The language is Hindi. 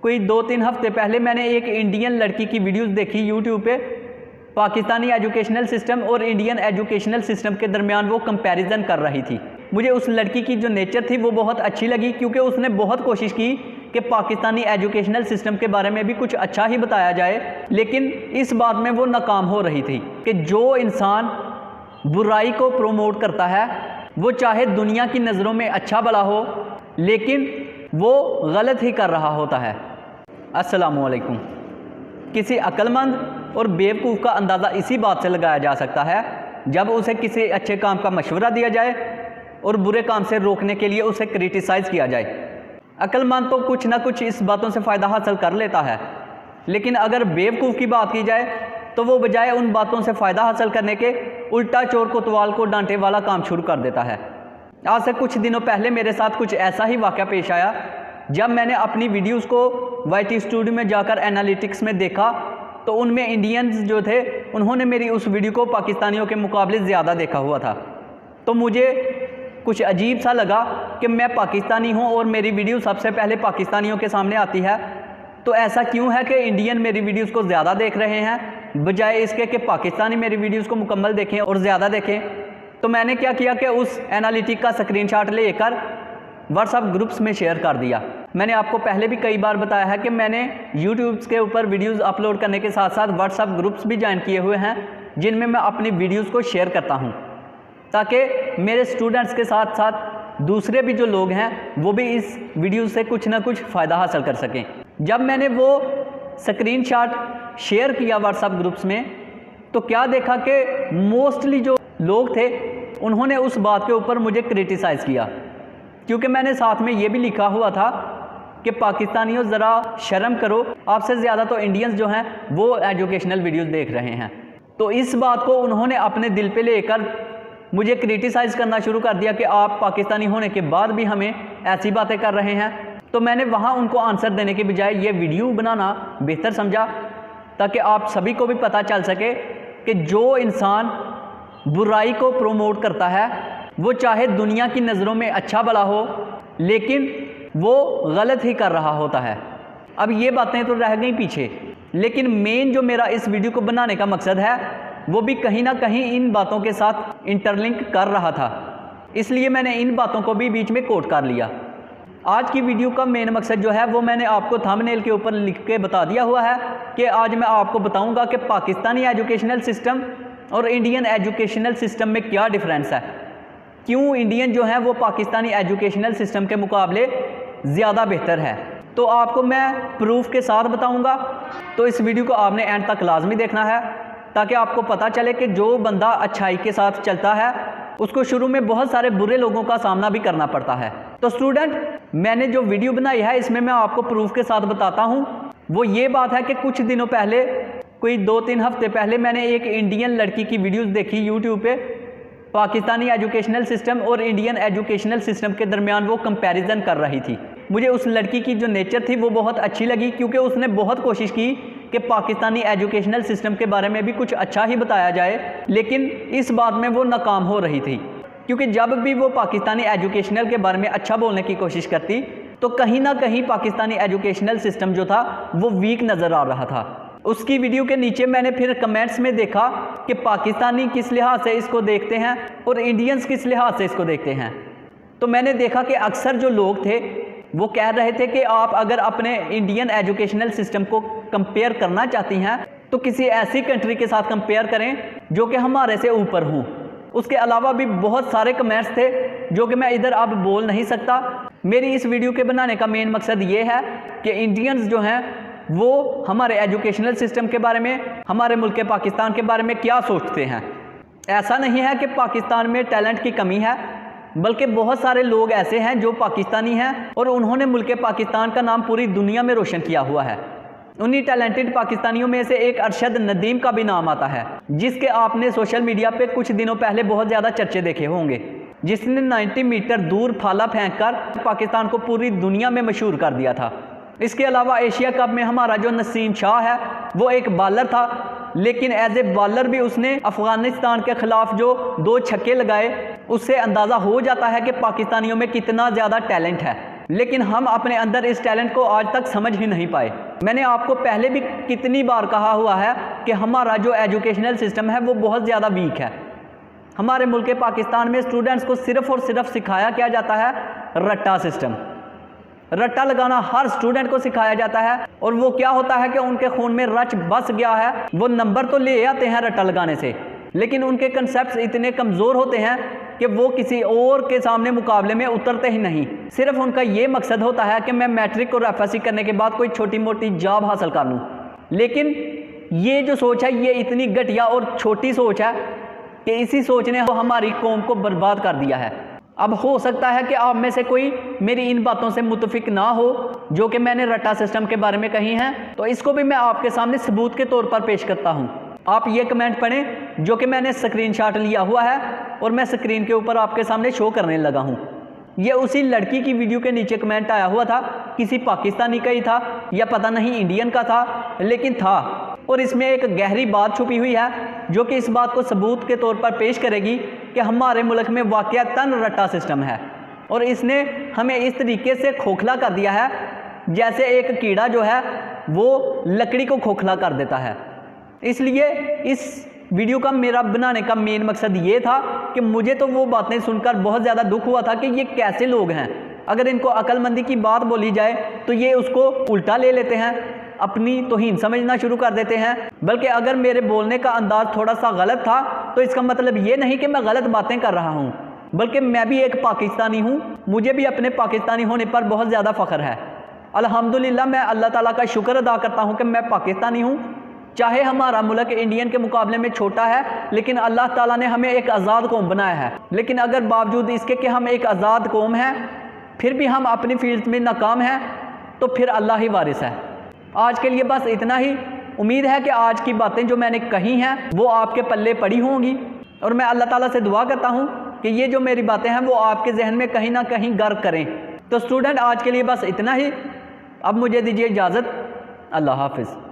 कोई 2-3 हफ्ते पहले मैंने एक इंडियन लड़की की वीडियोस देखी यूट्यूब पे। पाकिस्तानी एजुकेशनल सिस्टम और इंडियन एजुकेशनल सिस्टम के दरमियान वो कंपैरिजन कर रही थी। मुझे उस लड़की की जो नेचर थी वो बहुत अच्छी लगी, क्योंकि उसने बहुत कोशिश की कि पाकिस्तानी एजुकेशनल सिस्टम के बारे में भी कुछ अच्छा ही बताया जाए, लेकिन इस बात में वो नाकाम हो रही थी कि जो इंसान बुराई को प्रोमोट करता है वो चाहे दुनिया की नज़रों में अच्छा भला हो, लेकिन वो गलत ही कर रहा होता है। अस्सलामुअलैकुम। किसी अक्लमंद और बेवकूफ़ का अंदाज़ा इसी बात से लगाया जा सकता है जब उसे किसी अच्छे काम का मशवरा दिया जाए और बुरे काम से रोकने के लिए उसे क्रिटिसाइज़ किया जाए। अक्लमंद तो कुछ ना कुछ इस बातों से फ़ायदा हासिल कर लेता है, लेकिन अगर बेवकूफ़ की बात की जाए तो वो बजाय उन बातों से फ़ायदा हासिल करने के उल्टा चोर कोतवाल को डांटे वाला काम शुरू कर देता है। आज से कुछ दिनों पहले मेरे साथ कुछ ऐसा ही वाक़या पेश आया जब मैंने अपनी वीडियोस को YT स्टूडियो में जाकर एनालिटिक्स में देखा तो उनमें इंडियंस जो थे उन्होंने मेरी उस वीडियो को पाकिस्तानियों के मुकाबले ज़्यादा देखा हुआ था। तो मुझे कुछ अजीब सा लगा कि मैं पाकिस्तानी हूँ और मेरी वीडियो सबसे पहले पाकिस्तानियों के सामने आती है, तो ऐसा क्यों है कि इंडियन मेरी वीडियोस को ज़्यादा देख रहे हैं बजाय इसके कि पाकिस्तानी मेरी वीडियोस को मुकम्मल देखें और ज़्यादा देखें। तो मैंने क्या किया कि उस एनालिटिक का स्क्रीनशॉट लेकर व्हाट्सएप ग्रुप्स में शेयर कर दिया। मैंने आपको पहले भी कई बार बताया है कि मैंने यूट्यूब के ऊपर वीडियोस अपलोड करने के साथ साथ व्हाट्सएप ग्रुप्स भी ज्वाइन किए हुए हैं जिनमें मैं अपनी वीडियोस को शेयर करता हूं, ताकि मेरे स्टूडेंट्स के साथ साथ दूसरे भी जो लोग हैं वो भी इस वीडियो से कुछ ना कुछ फ़ायदा हासिल कर सकें। जब मैंने वो स्क्रीनशॉट शेयर किया व्हाट्सएप ग्रुप्स में तो क्या देखा कि मोस्टली जो लोग थे उन्होंने उस बात के ऊपर मुझे क्रिटिसाइज़ किया, क्योंकि मैंने साथ में ये भी लिखा हुआ था कि पाकिस्तानियों ज़रा शर्म करो, आपसे ज़्यादा तो इंडियंस जो हैं वो एजुकेशनल वीडियोस देख रहे हैं। तो इस बात को उन्होंने अपने दिल पे लेकर मुझे क्रिटिसाइज़ करना शुरू कर दिया कि आप पाकिस्तानी होने के बाद भी हमें ऐसी बातें कर रहे हैं। तो मैंने वहाँ उनको आंसर देने के बजाय ये वीडियो बनाना बेहतर समझा, ताकि आप सभी को भी पता चल सके कि जो इंसान बुराई को प्रोमोट करता है वो चाहे दुनिया की नज़रों में अच्छा भला हो, लेकिन वो गलत ही कर रहा होता है। अब ये बातें तो रह गई पीछे, लेकिन मेन जो मेरा इस वीडियो को बनाने का मकसद है वो भी कहीं ना कहीं इन बातों के साथ इंटरलिंक कर रहा था, इसलिए मैंने इन बातों को भी बीच में कोट कर लिया। आज की वीडियो का मेन मकसद जो है वो मैंने आपको थंबनेल के ऊपर लिख के बता दिया हुआ है कि आज मैं आपको बताऊंगा कि पाकिस्तानी एजुकेशनल सिस्टम और इंडियन एजुकेशनल सिस्टम में क्या डिफरेंस है, क्यों इंडियन जो है वो पाकिस्तानी एजुकेशनल सिस्टम के मुकाबले ज़्यादा बेहतर है। तो आपको मैं प्रूफ के साथ बताऊंगा, तो इस वीडियो को आपने एंड तक लाजमी देखना है ताकि आपको पता चले कि जो बंदा अच्छाई के साथ चलता है उसको शुरू में बहुत सारे बुरे लोगों का सामना भी करना पड़ता है। तो स्टूडेंट, मैंने जो वीडियो बनाई है इसमें मैं आपको प्रूफ के साथ बताता हूँ। वो ये बात है कि कुछ दिनों पहले, कोई 2-3 हफ्ते पहले मैंने एक इंडियन लड़की की वीडियोस देखी यूट्यूब पे। पाकिस्तानी एजुकेशनल सिस्टम और इंडियन एजुकेशनल सिस्टम के दरमियान वो कंपैरिजन कर रही थी। मुझे उस लड़की की जो नेचर थी वो बहुत अच्छी लगी, क्योंकि उसने बहुत कोशिश की कि पाकिस्तानी एजुकेशनल सिस्टम के बारे में भी कुछ अच्छा ही बताया जाए, लेकिन इस बात में वो नाकाम हो रही थी। क्योंकि जब भी वो पाकिस्तानी एजुकेशनल के बारे में अच्छा बोलने की कोशिश करती तो कहीं ना कहीं पाकिस्तानी एजुकेशनल सिस्टम जो था वो वीक नज़र आ रहा था। उसकी वीडियो के नीचे मैंने फिर कमेंट्स में देखा कि पाकिस्तानी किस लिहाज से इसको देखते हैं और इंडियंस किस लिहाज से इसको देखते हैं। तो मैंने देखा कि अक्सर जो लोग थे वो कह रहे थे कि आप अगर अपने इंडियन एजुकेशनल सिस्टम को कंपेयर करना चाहती हैं तो किसी ऐसी कंट्री के साथ कंपेयर करें जो कि हमारे से ऊपर हों। उसके अलावा भी बहुत सारे कमेंट्स थे जो कि मैं इधर अब बोल नहीं सकता। मेरी इस वीडियो के बनाने का मेन मकसद ये है कि इंडियंस जो हैं वो हमारे एजुकेशनल सिस्टम के बारे में, हमारे मुल्क पाकिस्तान के बारे में क्या सोचते हैं। ऐसा नहीं है कि पाकिस्तान में टैलेंट की कमी है, बल्कि बहुत सारे लोग ऐसे हैं जो पाकिस्तानी हैं और उन्होंने मुल्क पाकिस्तान का नाम पूरी दुनिया में रोशन किया हुआ है। उन्हीं टैलेंटेड पाकिस्तानियों में से एक अरशद नदीम का भी नाम आता है, जिसके आपने सोशल मीडिया पे कुछ दिनों पहले बहुत ज़्यादा चर्चे देखे होंगे, जिसने 90 मीटर दूर फाला फेंककर पाकिस्तान को पूरी दुनिया में मशहूर कर दिया था। इसके अलावा एशिया कप में हमारा जो नसीम शाह है वो एक बॉलर था, लेकिन एज ए बॉलर भी उसने अफगानिस्तान के खिलाफ जो 2 छक्के लगाए, उससे अंदाज़ा हो जाता है कि पाकिस्तानियों में कितना ज़्यादा टैलेंट है। लेकिन हम अपने अंदर इस टैलेंट को आज तक समझ ही नहीं पाए। मैंने आपको पहले भी कितनी बार कहा हुआ है कि हमारा जो एजुकेशनल सिस्टम है वो बहुत ज़्यादा वीक है। हमारे मुल्क पाकिस्तान में स्टूडेंट्स को सिर्फ़ और सिर्फ सिखाया क्या जाता है, रट्टा सिस्टम। रट्टा लगाना हर स्टूडेंट को सिखाया जाता है, और वो क्या होता है कि उनके खून में रच बस गया है। वो नंबर तो ले आते हैं रट्टा लगाने से, लेकिन उनके कंसेप्ट्स इतने कमज़ोर होते हैं कि वो किसी और के सामने मुकाबले में उतरते ही नहीं। सिर्फ उनका ये मकसद होता है कि मैं मैट्रिक और एफएससी करने के बाद कोई छोटी मोटी जॉब हासिल कर लूँ। लेकिन ये जो सोच है ये इतनी घटिया और छोटी सोच है कि इसी सोच ने हमारी कौम को बर्बाद कर दिया है। अब हो सकता है कि आप में से कोई मेरी इन बातों से मुतफिक ना हो जो कि मैंने रट्टा सिस्टम के बारे में कही हैं, तो इसको भी मैं आपके सामने सबूत के तौर पर पेश करता हूं। आप ये कमेंट पढ़ें जो कि मैंने स्क्रीनशॉट लिया हुआ है और मैं स्क्रीन के ऊपर आपके सामने शो करने लगा हूं। ये उसी लड़की की वीडियो के नीचे कमेंट आया हुआ था, किसी पाकिस्तानी का ही था या पता नहीं इंडियन का था, लेकिन था। और इसमें एक गहरी बात छुपी हुई है जो कि इस बात को सबूत के तौर पर पेश करेगी कि हमारे मुल्क में वाक़यातन रट्टा सिस्टम है, और इसने हमें इस तरीके से खोखला कर दिया है जैसे एक कीड़ा जो है वो लकड़ी को खोखला कर देता है। इसलिए इस वीडियो का मेरा बनाने का मेन मकसद ये था कि मुझे तो वो बातें सुनकर बहुत ज़्यादा दुख हुआ था कि ये कैसे लोग हैं। अगर इनको अक्लमंदी की बात बोली जाए तो ये उसको उल्टा ले लेते हैं, अपनी तौहीन समझना शुरू कर देते हैं। बल्कि अगर मेरे बोलने का अंदाज थोड़ा सा गलत था तो इसका मतलब ये नहीं कि मैं गलत बातें कर रहा हूँ, बल्कि मैं भी एक पाकिस्तानी हूँ। मुझे भी अपने पाकिस्तानी होने पर बहुत ज़्यादा फ़ख्र है। अल्हम्दुलिल्लाह मैं अल्लाह ताला का शुक्र अदा करता हूँ कि मैं पाकिस्तानी हूँ। चाहे हमारा मुल्क इंडियन के मुकाबले में छोटा है, लेकिन अल्लाह ताला ने हमें एक आज़ाद कौम बनाया है। लेकिन अगर बावजूद इसके कि हम एक आज़ाद कौम हैं, फिर भी हम अपनी फील्ड में नाकाम हैं, तो फिर अल्लाह ही वारिस है। आज के लिए बस इतना ही। उम्मीद है कि आज की बातें जो मैंने कही हैं वो आपके पल्ले पड़ी होंगी, और मैं अल्लाह ताला से दुआ करता हूँ कि ये जो मेरी बातें हैं वो आपके जहन में कहीं ना कहीं गर्क करें। तो स्टूडेंट, आज के लिए बस इतना ही। अब मुझे दीजिए इजाज़त। अल्लाह हाफिज़।